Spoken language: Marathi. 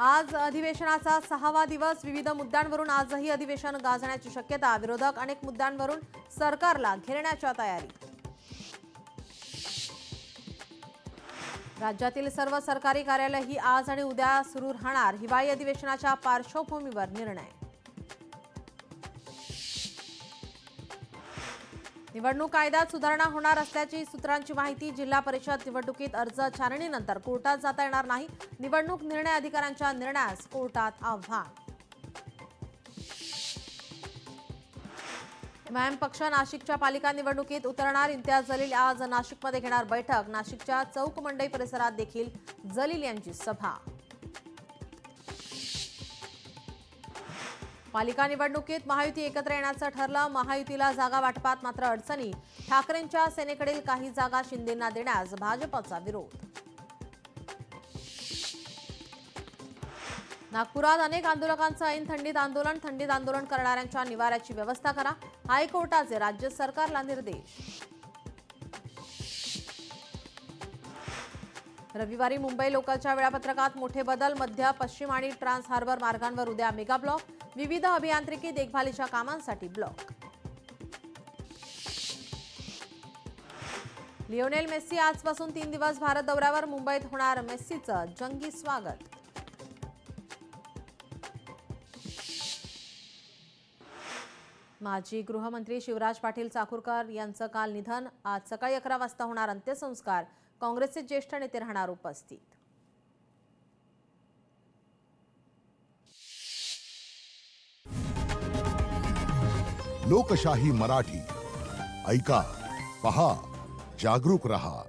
आज अधिवेशनाचा 6वा दिवस. विविध मुद्द्यांवरून आजही अधिवेशन गाजण्याची शक्यता. विरोधक अनेक मुद्द्यांवरून सरकारला घेरण्याच्या तयारी. राज्यातील सर्व सरकारी कार्यालयही आज आणि उद्या सुरू राहणार. हिवाळी अधिवेशनाच्या पार्श्वभूमीवर निर्णय. निवडणूक कायद्यात सुधारणा होणार असल्याची सूत्रांची माहिती. जिल्हा परिषद निवडणुकीत अर्ज छाननीनंतर कोर्टात जाता येणार नाही. निवडणूक निर्णय अधिकाऱ्यांच्या निर्णयास कोर्टात आव्हान. एमआयएम पक्ष नाशिकच्या पालिका निवडणुकीत उतरणार. इम्तियाज जलील आज नाशिकमध्ये घेणार बैठक. नाशिकच्या चौक मंडई परिसरात देखील जलील यांची सभा. पालिका निवडणुकीत महायुती एकत्र येण्याचं ठरलं. महायुतीला जागा वाटपात मात्र अडचणी. ठाकरेंच्या सेनेकडील काही जागा शिंदेंना देण्यास भाजपचा विरोध. नागपुरात अनेक आंदोलकांचं ऐन थंडीत आंदोलन. थंडीत आंदोलन करणाऱ्यांच्या निवाऱ्याची व्यवस्था करा. हायकोर्टाचे राज्य सरकारला निर्देश. रविवारी मुंबई लोकलच्या वेळापत्रकात मोठे बदल. मध्य पश्चिम आणि ट्रान्स हार्बर मार्गांवर उद्या मेगा ब्लॉक. विविध अभियांत्रिकी देखभालीच्या कामांसाठी ब्लॉक. लिओनेल मेस्सी आजपासून 3 दिवस भारत दौऱ्यावर. मुंबईत होणार मेस्सीचं जंगी स्वागत. माजी गृहमंत्री शिवराज पाटील चाकूरकर यांचं काल निधन. आज सकाळी 11 वाजता होणार अंत्यसंस्कार. काँग्रेसचे ज्येष्ठ नेते राहणार उपस्थित. लोकशाही मराठी ऐका, पहा, जागरूक रहा.